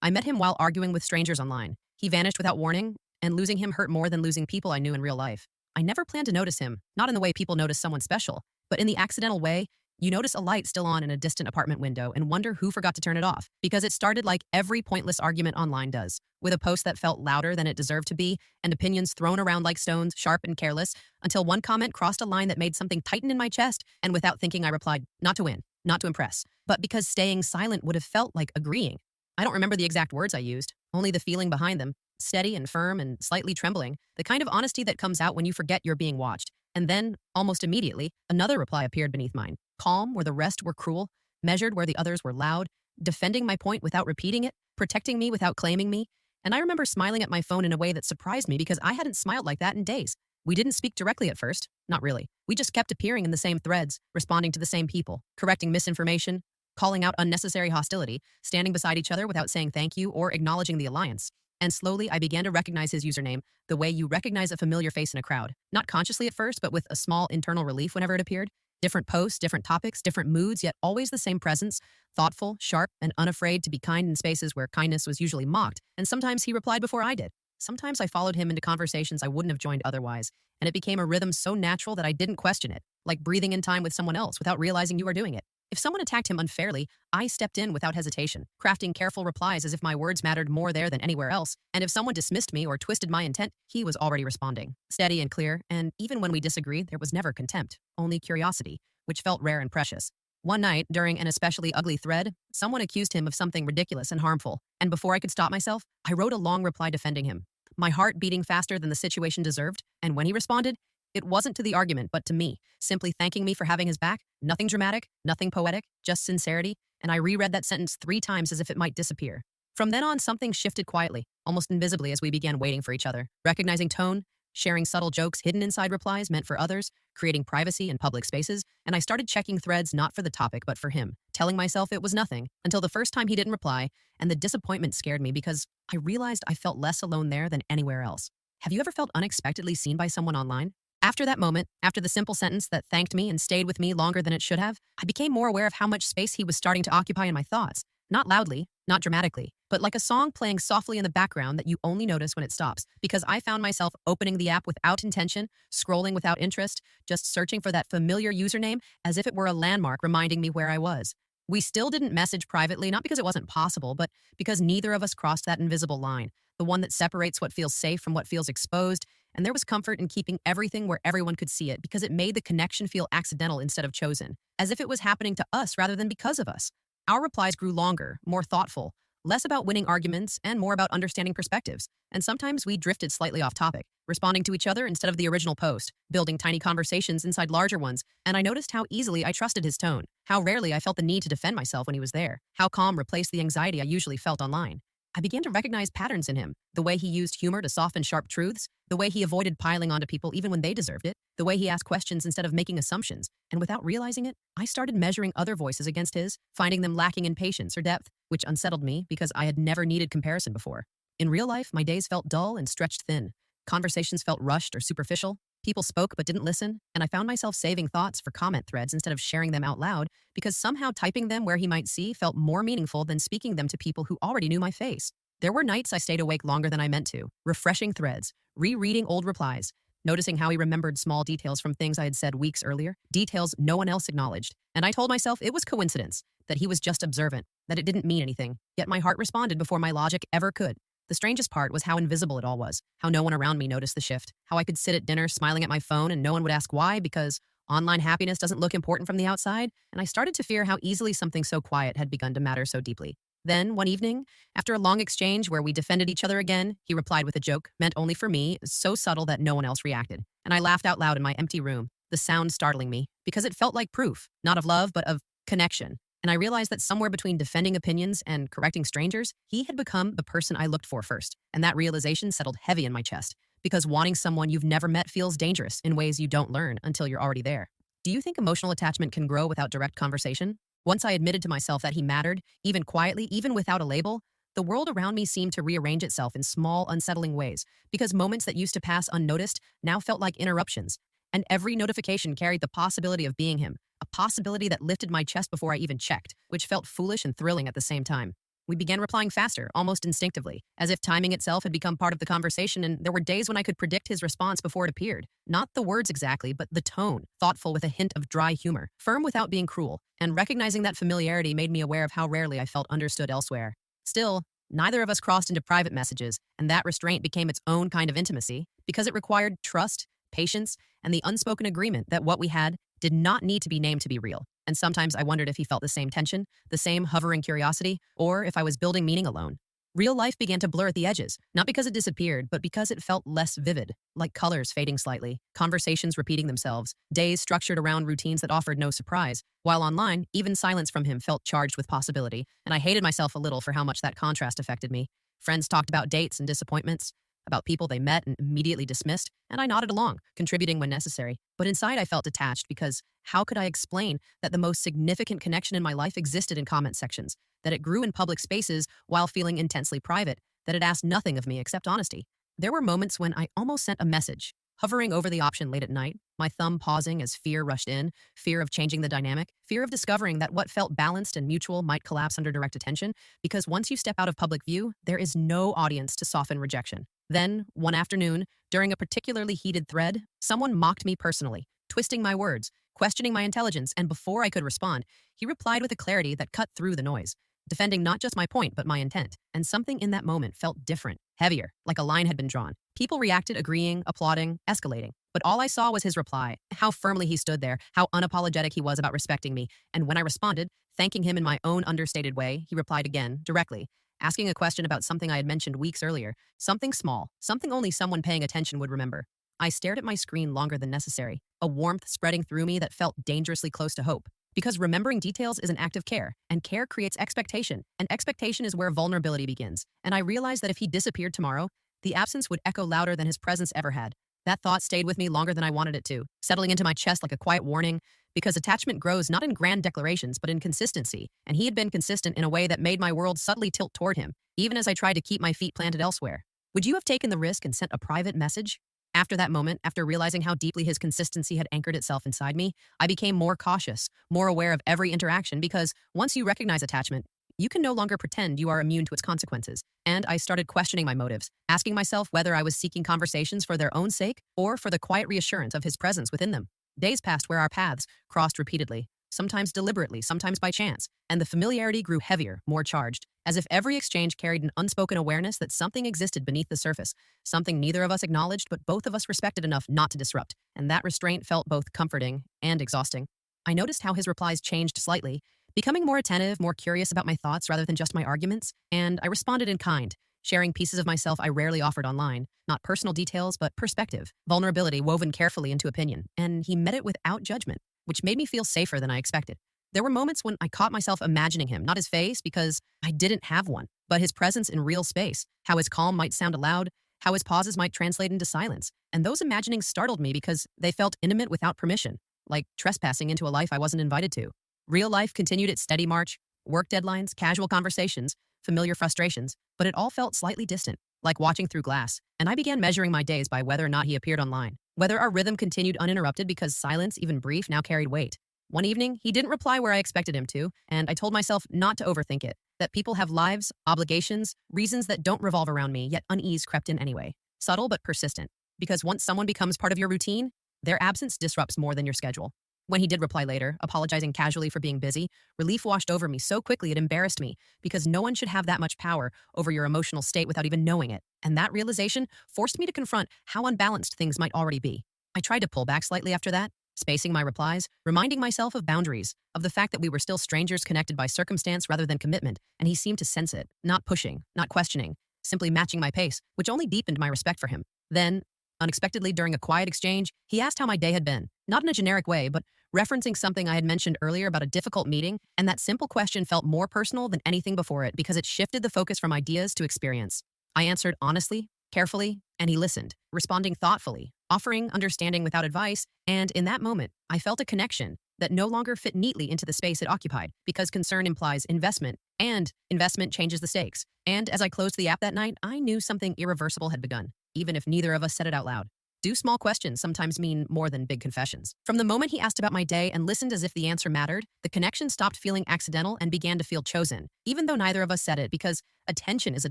I met him while arguing with strangers online. He vanished without warning, and losing him hurt more than losing people I knew in real life. I never planned to notice him, not in the way people notice someone special, but in the accidental way you notice a light still on in a distant apartment window and wonder who forgot to turn it off, because it started like every pointless argument online does, with a post that felt louder than it deserved to be and opinions thrown around like stones, sharp and careless, until one comment crossed a line that made something tighten in my chest, and without thinking I replied, not to win, not to impress, but because staying silent would have felt like agreeing. I don't remember the exact words I used, only the feeling behind them, steady and firm and slightly trembling, the kind of honesty that comes out when you forget you're being watched. And then, almost immediately, another reply appeared beneath mine, calm where the rest were cruel, measured where the others were loud, defending my point without repeating it, protecting me without claiming me. And I remember smiling at my phone in a way that surprised me because I hadn't smiled like that in days. We didn't speak directly at first, not really. We just kept appearing in the same threads, responding to the same people, correcting misinformation, calling out unnecessary hostility, standing beside each other without saying thank you or acknowledging the alliance. And slowly, I began to recognize his username, the way you recognize a familiar face in a crowd. Not consciously at first, but with a small internal relief whenever it appeared. Different posts, different topics, different moods, yet always the same presence. Thoughtful, sharp, and unafraid to be kind in spaces where kindness was usually mocked. And sometimes he replied before I did. Sometimes I followed him into conversations I wouldn't have joined otherwise. And it became a rhythm so natural that I didn't question it, like breathing in time with someone else without realizing you are doing it. If someone attacked him unfairly, I stepped in without hesitation, crafting careful replies as if my words mattered more there than anywhere else. And if someone dismissed me or twisted my intent, he was already responding, steady and clear. And even when we disagreed, there was never contempt, only curiosity, which felt rare and precious. One night, during an especially ugly thread, someone accused him of something ridiculous and harmful. And before I could stop myself, I wrote a long reply defending him, my heart beating faster than the situation deserved. And when he responded, it wasn't to the argument, but to me, simply thanking me for having his back. Nothing dramatic, nothing poetic, just sincerity. And I reread that sentence 3 times as if it might disappear. From then on, something shifted quietly, almost invisibly as we began waiting for each other, recognizing tone, sharing subtle jokes hidden inside replies meant for others, creating privacy in public spaces, and I started checking threads not for the topic but for him, telling myself it was nothing, until the first time he didn't reply, and the disappointment scared me because I realized I felt less alone there than anywhere else. Have you ever felt unexpectedly seen by someone online? After that moment, after the simple sentence that thanked me and stayed with me longer than it should have, I became more aware of how much space he was starting to occupy in my thoughts. Not loudly, not dramatically, but like a song playing softly in the background that you only notice when it stops, because I found myself opening the app without intention, scrolling without interest, just searching for that familiar username as if it were a landmark reminding me where I was. We still didn't message privately, not because it wasn't possible, but because neither of us crossed that invisible line, the one that separates what feels safe from what feels exposed. And there was comfort in keeping everything where everyone could see it because it made the connection feel accidental instead of chosen, as if it was happening to us rather than because of us. Our replies grew longer, more thoughtful, less about winning arguments and more about understanding perspectives. And sometimes we drifted slightly off topic, responding to each other instead of the original post, building tiny conversations inside larger ones. And I noticed how easily I trusted his tone, how rarely I felt the need to defend myself when he was there, how calm replaced the anxiety I usually felt online. I began to recognize patterns in him, the way he used humor to soften sharp truths, the way he avoided piling onto people even when they deserved it, the way he asked questions instead of making assumptions. And without realizing it, I started measuring other voices against his, finding them lacking in patience or depth, which unsettled me because I had never needed comparison before. In real life, my days felt dull and stretched thin. Conversations felt rushed or superficial. People spoke but didn't listen, and I found myself saving thoughts for comment threads instead of sharing them out loud because somehow typing them where he might see felt more meaningful than speaking them to people who already knew my face. There were nights I stayed awake longer than I meant to, refreshing threads, rereading old replies, noticing how he remembered small details from things I had said weeks earlier, details no one else acknowledged. And I told myself it was coincidence, that he was just observant, that it didn't mean anything. Yet my heart responded before my logic ever could. The strangest part was how invisible it all was, how no one around me noticed the shift, how I could sit at dinner smiling at my phone and no one would ask why because online happiness doesn't look important from the outside, and I started to fear how easily something so quiet had begun to matter so deeply. Then, one evening, after a long exchange where we defended each other again, he replied with a joke, meant only for me, so subtle that no one else reacted. And I laughed out loud in my empty room, the sound startling me, because it felt like proof, not of love, but of connection. And I realized that somewhere between defending opinions and correcting strangers, he had become the person I looked for first. And that realization settled heavy in my chest, because wanting someone you've never met feels dangerous in ways you don't learn until you're already there. Do you think emotional attachment can grow without direct conversation? Once I admitted to myself that he mattered, even quietly, even without a label, the world around me seemed to rearrange itself in small, unsettling ways, because moments that used to pass unnoticed now felt like interruptions, and every notification carried the possibility of being him, a possibility that lifted my chest before I even checked, which felt foolish and thrilling at the same time. We began replying faster, almost instinctively, as if timing itself had become part of the conversation, and there were days when I could predict his response before it appeared. Not the words exactly, but the tone, thoughtful with a hint of dry humor, firm without being cruel, and recognizing that familiarity made me aware of how rarely I felt understood elsewhere. Still, neither of us crossed into private messages, and that restraint became its own kind of intimacy, because it required trust, patience, and the unspoken agreement that what we had did not need to be named to be real. And sometimes I wondered if he felt the same tension, the same hovering curiosity, or if I was building meaning alone. Real life began to blur at the edges, not because it disappeared, but because it felt less vivid, like colors fading slightly, conversations repeating themselves, days structured around routines that offered no surprise, while online, even silence from him felt charged with possibility, and I hated myself a little for how much that contrast affected me. Friends talked about dates and disappointments, about people they met and immediately dismissed, and I nodded along, contributing when necessary. But inside I felt detached because how could I explain that the most significant connection in my life existed in comment sections, that it grew in public spaces while feeling intensely private, that it asked nothing of me except honesty? There were moments when I almost sent a message, hovering over the option late at night, my thumb pausing as fear rushed in, fear of changing the dynamic, fear of discovering that what felt balanced and mutual might collapse under direct attention, because once you step out of public view, there is no audience to soften rejection. Then, one afternoon, during a particularly heated thread, someone mocked me personally, twisting my words, questioning my intelligence, and before I could respond, he replied with a clarity that cut through the noise, defending not just my point but my intent. And something in that moment felt different, heavier, like a line had been drawn. People reacted, agreeing, applauding, escalating. But all I saw was his reply, how firmly he stood there, how unapologetic he was about respecting me. And when I responded, thanking him in my own understated way, he replied again, directly, asking a question about something I had mentioned weeks earlier, something small, something only someone paying attention would remember. I stared at my screen longer than necessary, a warmth spreading through me that felt dangerously close to hope. Because remembering details is an act of care, and care creates expectation, and expectation is where vulnerability begins. And I realized that if he disappeared tomorrow, the absence would echo louder than his presence ever had. That thought stayed with me longer than I wanted it to, settling into my chest like a quiet warning, because attachment grows not in grand declarations but in consistency, and he had been consistent in a way that made my world subtly tilt toward him, even as I tried to keep my feet planted elsewhere. Would you have taken the risk and sent a private message? After that moment, after realizing how deeply his consistency had anchored itself inside me, I became more cautious, more aware of every interaction, because once you recognize attachment, you can no longer pretend you are immune to its consequences. And I started questioning my motives, asking myself whether I was seeking conversations for their own sake or for the quiet reassurance of his presence within them. Days passed where our paths crossed repeatedly, sometimes deliberately, sometimes by chance, and the familiarity grew heavier, more charged, as if every exchange carried an unspoken awareness that something existed beneath the surface, something neither of us acknowledged but both of us respected enough not to disrupt, and that restraint felt both comforting and exhausting. I noticed how his replies changed slightly, becoming more attentive, more curious about my thoughts rather than just my arguments, and I responded in kind, sharing pieces of myself I rarely offered online, not personal details, but perspective, vulnerability woven carefully into opinion, and he met it without judgment, which made me feel safer than I expected. There were moments when I caught myself imagining him, not his face, because I didn't have one, but his presence in real space, how his calm might sound aloud, how his pauses might translate into silence, and those imaginings startled me because they felt intimate without permission, like trespassing into a life I wasn't invited to. Real life continued its steady march, work deadlines, casual conversations, familiar frustrations, but it all felt slightly distant, like watching through glass, and I began measuring my days by whether or not he appeared online, whether our rhythm continued uninterrupted because silence, even brief, now carried weight. One evening, he didn't reply where I expected him to, and I told myself not to overthink it, that people have lives, obligations, reasons that don't revolve around me, yet unease crept in anyway, subtle but persistent, because once someone becomes part of your routine, their absence disrupts more than your schedule. When he did reply later, apologizing casually for being busy, relief washed over me so quickly it embarrassed me, because no one should have that much power over your emotional state without even knowing it, and that realization forced me to confront how unbalanced things might already be. I tried to pull back slightly after that, spacing my replies, reminding myself of boundaries, of the fact that we were still strangers connected by circumstance rather than commitment, and he seemed to sense it, not pushing, not questioning, simply matching my pace, which only deepened my respect for him. Then, unexpectedly during a quiet exchange, he asked how my day had been, not in a generic way, but referencing something I had mentioned earlier about a difficult meeting, and that simple question felt more personal than anything before it because it shifted the focus from ideas to experience. I answered honestly, carefully, and he listened, responding thoughtfully, offering understanding without advice, and in that moment, I felt a connection that no longer fit neatly into the space it occupied, because concern implies investment, and investment changes the stakes. And as I closed the app that night, I knew something irreversible had begun, even if neither of us said it out loud. Do small questions sometimes mean more than big confessions? From the moment he asked about my day and listened as if the answer mattered, the connection stopped feeling accidental and began to feel chosen, even though neither of us said it, because attention is a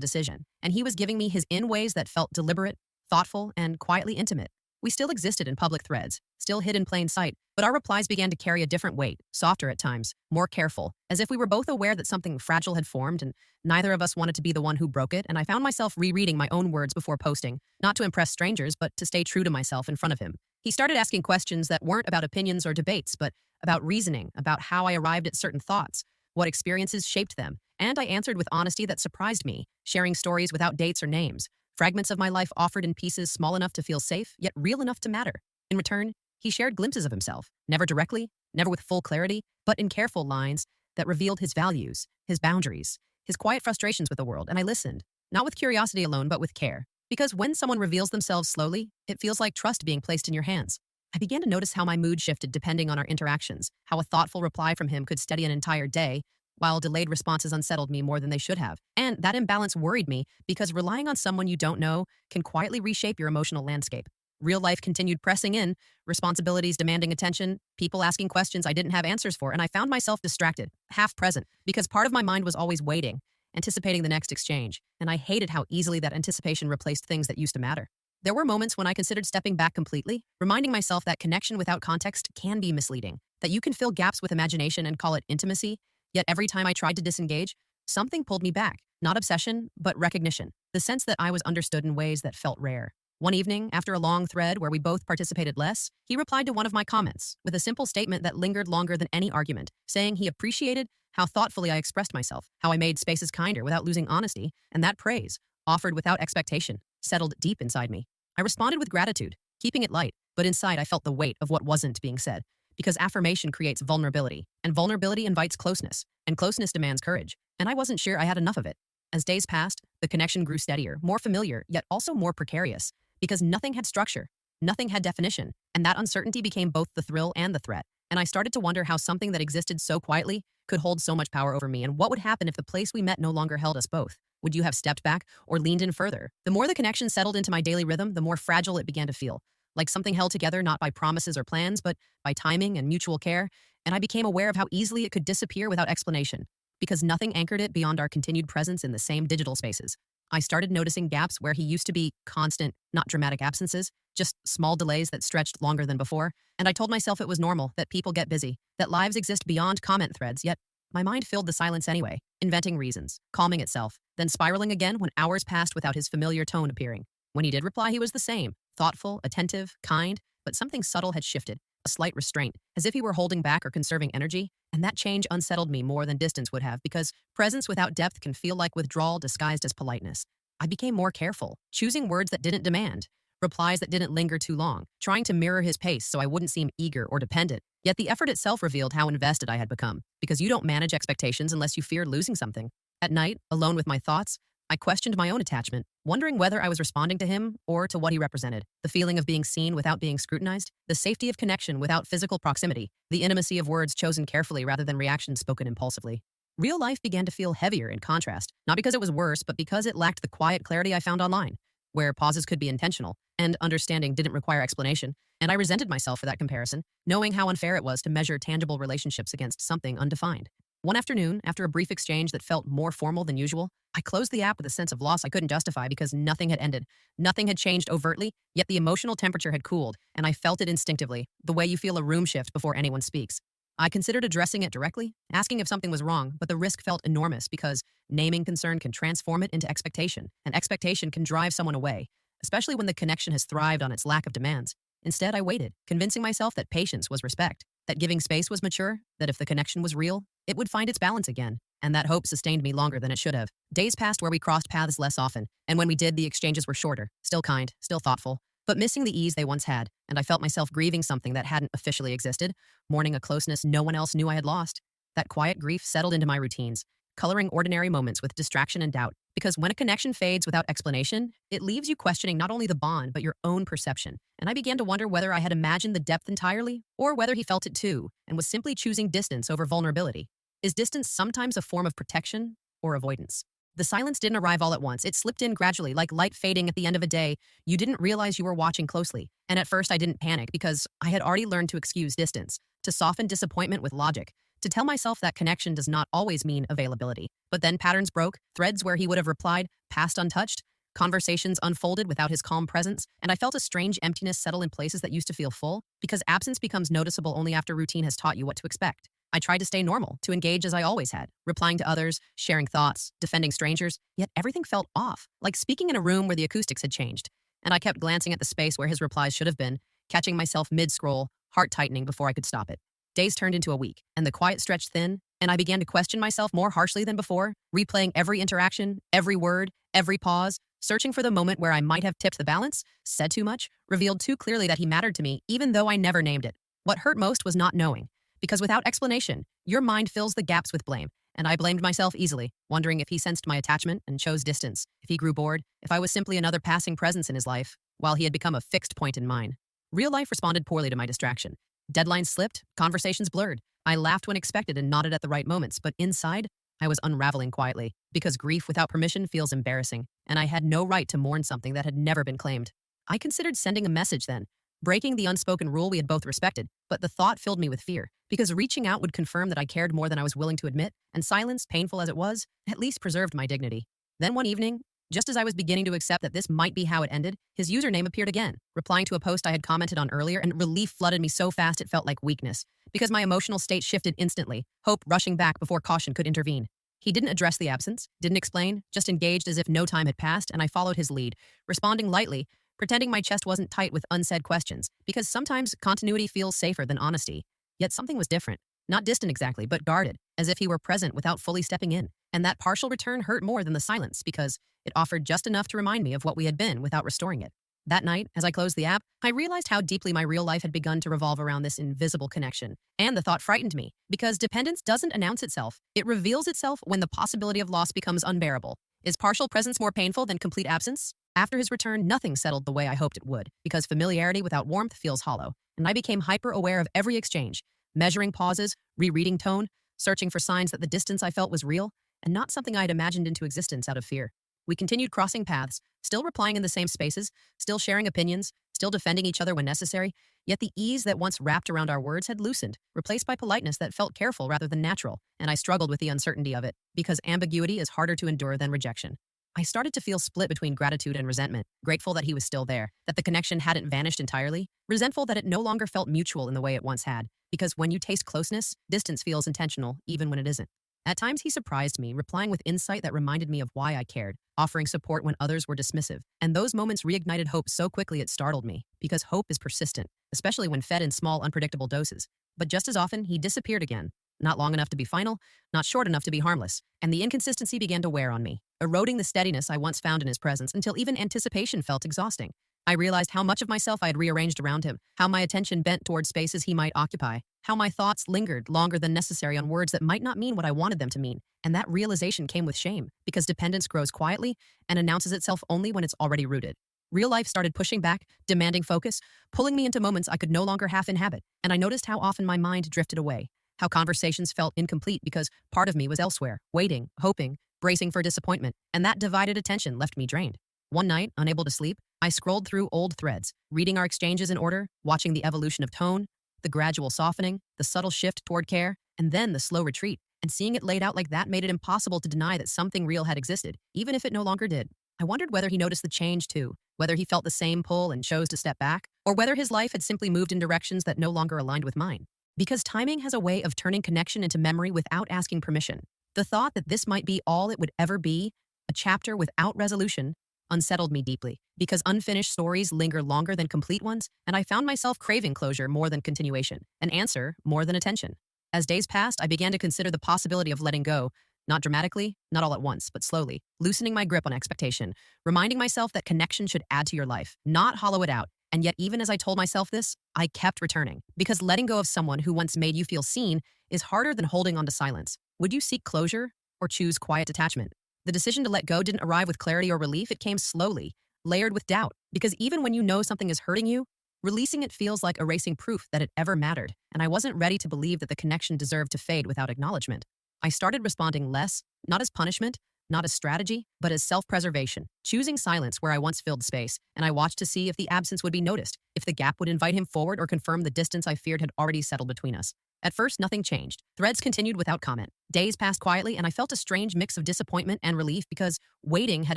decision, and he was giving me his in ways that felt deliberate, thoughtful, and quietly intimate. We still existed in public threads, still hid in plain sight, but our replies began to carry a different weight, softer at times, more careful, as if we were both aware that something fragile had formed and neither of us wanted to be the one who broke it, and I found myself rereading my own words before posting, not to impress strangers, but to stay true to myself in front of him. He started asking questions that weren't about opinions or debates, but about reasoning, about how I arrived at certain thoughts, what experiences shaped them, and I answered with honesty that surprised me, sharing stories without dates or names. Fragments of my life offered in pieces small enough to feel safe, yet real enough to matter. In return, he shared glimpses of himself, never directly, never with full clarity, but in careful lines that revealed his values, his boundaries, his quiet frustrations with the world, and I listened, not with curiosity alone, but with care. Because when someone reveals themselves slowly, it feels like trust being placed in your hands. I began to notice how my mood shifted depending on our interactions, how a thoughtful reply from him could steady an entire day, while delayed responses unsettled me more than they should have. And that imbalance worried me because relying on someone you don't know can quietly reshape your emotional landscape. Real life continued pressing in, responsibilities demanding attention, people asking questions I didn't have answers for, and I found myself distracted, half present, because part of my mind was always waiting, anticipating the next exchange, and I hated how easily that anticipation replaced things that used to matter. There were moments when I considered stepping back completely, reminding myself that connection without context can be misleading, that you can fill gaps with imagination and call it intimacy. Yet every time I tried to disengage, something pulled me back. Not obsession, but recognition. The sense that I was understood in ways that felt rare. One evening, after a long thread where we both participated less, he replied to one of my comments with a simple statement that lingered longer than any argument, saying he appreciated how thoughtfully I expressed myself, how I made spaces kinder without losing honesty, and that praise, offered without expectation, settled deep inside me. I responded with gratitude, keeping it light, but inside I felt the weight of what wasn't being said. Because affirmation creates vulnerability, and vulnerability invites closeness, and closeness demands courage, and I wasn't sure I had enough of it. As days passed, the connection grew steadier, more familiar, yet also more precarious, because nothing had structure, nothing had definition, and that uncertainty became both the thrill and the threat, and I started to wonder how something that existed so quietly could hold so much power over me, and what would happen if the place we met no longer held us both. Would you have stepped back or leaned in further? The more the connection settled into my daily rhythm, the more fragile it began to feel. Like something held together not by promises or plans, but by timing and mutual care, and I became aware of how easily it could disappear without explanation, because nothing anchored it beyond our continued presence in the same digital spaces. I started noticing gaps where he used to be constant, not dramatic absences, just small delays that stretched longer than before, and I told myself it was normal, that people get busy, that lives exist beyond comment threads, yet my mind filled the silence anyway, inventing reasons, calming itself, then spiraling again when hours passed without his familiar tone appearing. When he did reply, he was the same, thoughtful, attentive, kind, but something subtle had shifted, a slight restraint, as if he were holding back or conserving energy, and that change unsettled me more than distance would have, because presence without depth can feel like withdrawal disguised as politeness. I became more careful, choosing words that didn't demand, replies that didn't linger too long, trying to mirror his pace so I wouldn't seem eager or dependent. Yet the effort itself revealed how invested I had become, because you don't manage expectations unless you fear losing something. At night, alone with my thoughts, I questioned my own attachment, wondering whether I was responding to him or to what he represented. The feeling of being seen without being scrutinized, the safety of connection without physical proximity, the intimacy of words chosen carefully rather than reactions spoken impulsively. Real life began to feel heavier in contrast, not because it was worse, but because it lacked the quiet clarity I found online, where pauses could be intentional and understanding didn't require explanation, and I resented myself for that comparison, knowing how unfair it was to measure tangible relationships against something undefined. One afternoon, after a brief exchange that felt more formal than usual, I closed the app with a sense of loss I couldn't justify because nothing had ended. Nothing had changed overtly, yet the emotional temperature had cooled, and I felt it instinctively, the way you feel a room shift before anyone speaks. I considered addressing it directly, asking if something was wrong, but the risk felt enormous because naming concern can transform it into expectation, and expectation can drive someone away, especially when the connection has thrived on its lack of demands. Instead, I waited, convincing myself that patience was respect, that giving space was mature, that if the connection was real, it would find its balance again, and that hope sustained me longer than it should have. Days passed where we crossed paths less often, and when we did, the exchanges were shorter, still kind, still thoughtful, but missing the ease they once had, and I felt myself grieving something that hadn't officially existed, mourning a closeness no one else knew I had lost. That quiet grief settled into my routines, coloring ordinary moments with distraction and doubt, because when a connection fades without explanation, it leaves you questioning not only the bond, but your own perception. And I began to wonder whether I had imagined the depth entirely, or whether he felt it too, and was simply choosing distance over vulnerability. Is distance sometimes a form of protection or avoidance? The silence didn't arrive all at once. It slipped in gradually, like light fading at the end of a day you didn't realize you were watching closely. And at first, I didn't panic because I had already learned to excuse distance, to soften disappointment with logic, to tell myself that connection does not always mean availability. But then patterns broke, threads where he would have replied passed untouched, conversations unfolded without his calm presence, and I felt a strange emptiness settle in places that used to feel full, because absence becomes noticeable only after routine has taught you what to expect. I tried to stay normal, to engage as I always had, replying to others, sharing thoughts, defending strangers, yet everything felt off, like speaking in a room where the acoustics had changed. And I kept glancing at the space where his replies should have been, catching myself mid-scroll, heart tightening before I could stop it. Days turned into a week, and the quiet stretched thin, and I began to question myself more harshly than before, replaying every interaction, every word, every pause, searching for the moment where I might have tipped the balance, said too much, revealed too clearly that he mattered to me, even though I never named it. What hurt most was not knowing, because without explanation, your mind fills the gaps with blame, and I blamed myself easily, wondering if he sensed my attachment and chose distance, if he grew bored, if I was simply another passing presence in his life, while he had become a fixed point in mine. Real life responded poorly to my distraction. Deadlines slipped, conversations blurred. I laughed when expected and nodded at the right moments, but inside, I was unraveling quietly, because grief without permission feels embarrassing, and I had no right to mourn something that had never been claimed. I considered sending a message then, breaking the unspoken rule we had both respected, but the thought filled me with fear, because reaching out would confirm that I cared more than I was willing to admit, and silence, painful as it was, at least preserved my dignity. Then one evening, just as I was beginning to accept that this might be how it ended, his username appeared again, replying to a post I had commented on earlier, and relief flooded me so fast it felt like weakness, because my emotional state shifted instantly, hope rushing back before caution could intervene. He didn't address the absence, didn't explain, just engaged as if no time had passed, and I followed his lead, responding lightly, pretending my chest wasn't tight with unsaid questions, because sometimes continuity feels safer than honesty. Yet something was different. Not distant exactly, but guarded, as if he were present without fully stepping in. And that partial return hurt more than the silence, because it offered just enough to remind me of what we had been without restoring it. That night, as I closed the app, I realized how deeply my real life had begun to revolve around this invisible connection. And the thought frightened me, because dependence doesn't announce itself. It reveals itself when the possibility of loss becomes unbearable. Is partial presence more painful than complete absence? After his return, nothing settled the way I hoped it would, because familiarity without warmth feels hollow, and I became hyper-aware of every exchange, measuring pauses, rereading tone, searching for signs that the distance I felt was real, and not something I had imagined into existence out of fear. We continued crossing paths, still replying in the same spaces, still sharing opinions, still defending each other when necessary, yet the ease that once wrapped around our words had loosened, replaced by politeness that felt careful rather than natural, and I struggled with the uncertainty of it, because ambiguity is harder to endure than rejection. I started to feel split between gratitude and resentment, grateful that he was still there, that the connection hadn't vanished entirely, resentful that it no longer felt mutual in the way it once had, because when you taste closeness, distance feels intentional, even when it isn't. At times he surprised me, replying with insight that reminded me of why I cared, offering support when others were dismissive, and those moments reignited hope so quickly it startled me, because hope is persistent, especially when fed in small, unpredictable doses. But just as often, he disappeared again, not long enough to be final, not short enough to be harmless, and the inconsistency began to wear on me, eroding the steadiness I once found in his presence until even anticipation felt exhausting. I realized how much of myself I had rearranged around him, how my attention bent toward spaces he might occupy, how my thoughts lingered longer than necessary on words that might not mean what I wanted them to mean, and that realization came with shame, because dependence grows quietly and announces itself only when it's already rooted. Real life started pushing back, demanding focus, pulling me into moments I could no longer half inhabit, and I noticed how often my mind drifted away, how conversations felt incomplete because part of me was elsewhere, waiting, hoping, bracing for disappointment, and that divided attention left me drained. One night, unable to sleep, I scrolled through old threads, reading our exchanges in order, watching the evolution of tone, the gradual softening, the subtle shift toward care, and then the slow retreat, and seeing it laid out like that made it impossible to deny that something real had existed, even if it no longer did. I wondered whether he noticed the change too, whether he felt the same pull and chose to step back, or whether his life had simply moved in directions that no longer aligned with mine. Because timing has a way of turning connection into memory without asking permission. The thought that this might be all it would ever be, a chapter without resolution, unsettled me deeply, because unfinished stories linger longer than complete ones, and I found myself craving closure more than continuation, an answer more than attention. As days passed, I began to consider the possibility of letting go, not dramatically, not all at once, but slowly, loosening my grip on expectation, reminding myself that connection should add to your life, not hollow it out. And yet, even as I told myself this, I kept returning, because letting go of someone who once made you feel seen is harder than holding on to silence. Would you seek closure or choose quiet detachment? The decision to let go didn't arrive with clarity or relief. It came slowly, layered with doubt, because even when you know something is hurting you, releasing it feels like erasing proof that it ever mattered, and I wasn't ready to believe that the connection deserved to fade without acknowledgement. I started responding less, not as punishment, not as strategy, but as self-preservation, choosing silence where I once filled space, and I watched to see if the absence would be noticed, if the gap would invite him forward or confirm the distance I feared had already settled between us. At first, nothing changed. Threads continued without comment. Days passed quietly, and I felt a strange mix of disappointment and relief because waiting had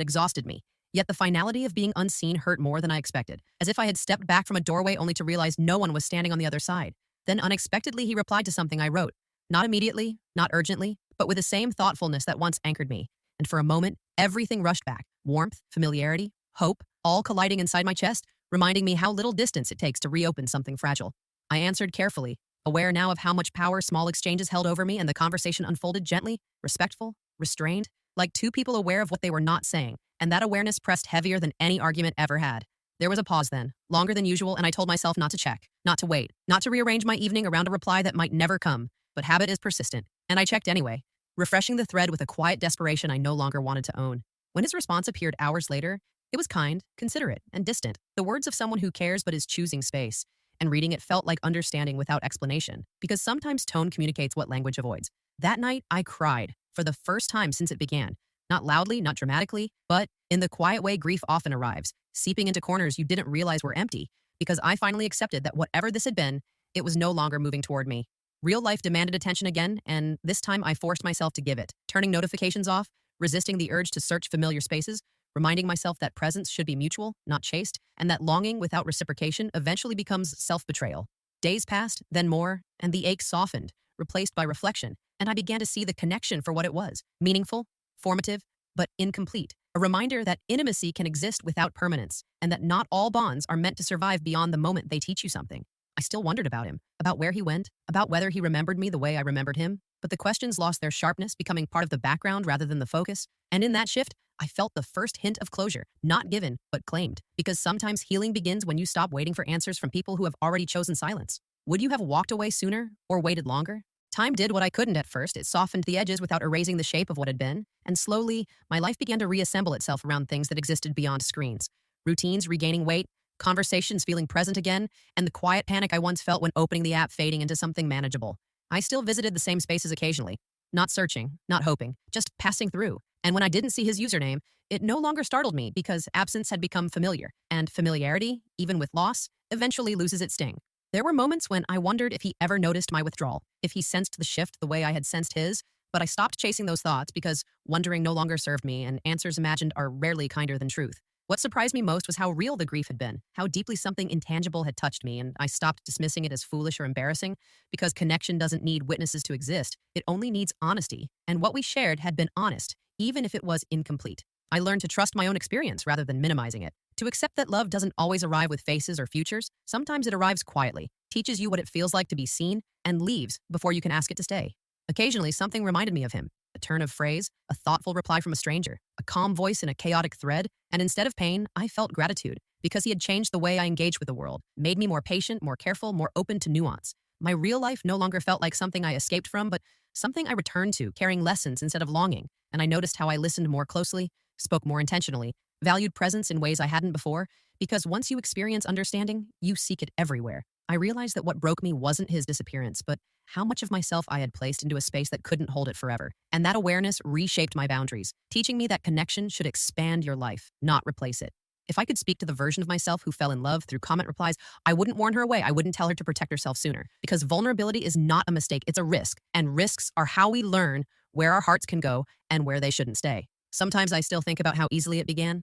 exhausted me. Yet the finality of being unseen hurt more than I expected, as if I had stepped back from a doorway only to realize no one was standing on the other side. Then unexpectedly, he replied to something I wrote. Not immediately, not urgently, but with the same thoughtfulness that once anchored me. And for a moment, everything rushed back. Warmth, familiarity, hope, all colliding inside my chest, reminding me how little distance it takes to reopen something fragile. I answered carefully, aware now of how much power small exchanges held over me, and the conversation unfolded gently, respectful, restrained, like two people aware of what they were not saying, and that awareness pressed heavier than any argument ever had. There was a pause then, longer than usual, and I told myself not to check, not to wait, not to rearrange my evening around a reply that might never come. But habit is persistent, and I checked anyway, refreshing the thread with a quiet desperation I no longer wanted to own. When his response appeared hours later, it was kind, considerate, and distant, the words of someone who cares but is choosing space. And reading it felt like understanding without explanation, because sometimes tone communicates what language avoids. That night, I cried, for the first time since it began. Not loudly, not dramatically, but in the quiet way grief often arrives, seeping into corners you didn't realize were empty, because I finally accepted that whatever this had been, it was no longer moving toward me. Real life demanded attention again, and this time I forced myself to give it, turning notifications off, resisting the urge to search familiar spaces, reminding myself that presence should be mutual, not chased, and that longing without reciprocation eventually becomes self-betrayal. Days passed, then more, and the ache softened, replaced by reflection, and I began to see the connection for what it was, meaningful, formative, but incomplete. A reminder that intimacy can exist without permanence, and that not all bonds are meant to survive beyond the moment they teach you something. I still wondered about him, about where he went, about whether he remembered me the way I remembered him, but the questions lost their sharpness, becoming part of the background rather than the focus. And in that shift, I felt the first hint of closure, not given, but claimed. Because sometimes healing begins when you stop waiting for answers from people who have already chosen silence. Would you have walked away sooner or waited longer? Time did what I couldn't at first. It softened the edges without erasing the shape of what had been. And slowly, my life began to reassemble itself around things that existed beyond screens. Routines regaining weight, conversations feeling present again, and the quiet panic I once felt when opening the app fading into something manageable. I still visited the same spaces occasionally, not searching, not hoping, just passing through. And when I didn't see his username, it no longer startled me because absence had become familiar, and familiarity, even with loss, eventually loses its sting. There were moments when I wondered if he ever noticed my withdrawal, if he sensed the shift the way I had sensed his, but I stopped chasing those thoughts because wondering no longer served me, and answers imagined are rarely kinder than truth. What surprised me most was how real the grief had been, how deeply something intangible had touched me, and I stopped dismissing it as foolish or embarrassing, because connection doesn't need witnesses to exist. It only needs honesty, and what we shared had been honest, even if it was incomplete. I learned to trust my own experience rather than minimizing it, to accept that love doesn't always arrive with faces or futures. Sometimes it arrives quietly, teaches you what it feels like to be seen, and leaves before you can ask it to stay. Occasionally, something reminded me of him. A turn of phrase, a thoughtful reply from a stranger, a calm voice in a chaotic thread, and instead of pain, I felt gratitude, because he had changed the way I engaged with the world, made me more patient, more careful, more open to nuance. My real life no longer felt like something I escaped from, but something I returned to, carrying lessons instead of longing, and I noticed how I listened more closely, spoke more intentionally, valued presence in ways I hadn't before, because once you experience understanding, you seek it everywhere. I realized that what broke me wasn't his disappearance, but how much of myself I had placed into a space that couldn't hold it forever. And that awareness reshaped my boundaries, teaching me that connection should expand your life, not replace it. If I could speak to the version of myself who fell in love through comment replies, I wouldn't warn her away. I wouldn't tell her to protect herself sooner. Because vulnerability is not a mistake, it's a risk. And risks are how we learn where our hearts can go and where they shouldn't stay. Sometimes I still think about how easily it began,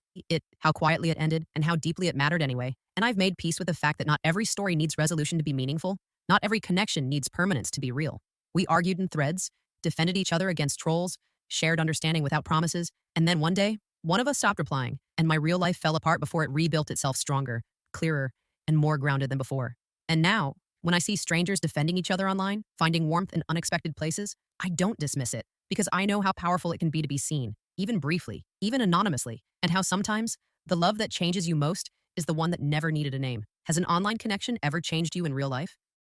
how quietly it ended, and how deeply it mattered anyway. And I've made peace with the fact that not every story needs resolution to be meaningful. Not every connection needs permanence to be real. We argued in threads, defended each other against trolls, shared understanding without promises, and then one day, one of us stopped replying, and my real life fell apart before it rebuilt itself stronger, clearer, and more grounded than before. And now, when I see strangers defending each other online, finding warmth in unexpected places, I don't dismiss it, because I know how powerful it can be to be seen, even briefly, even anonymously, and how sometimes the love that changes you most is the one that never needed a name. Has an online connection ever changed you in real life?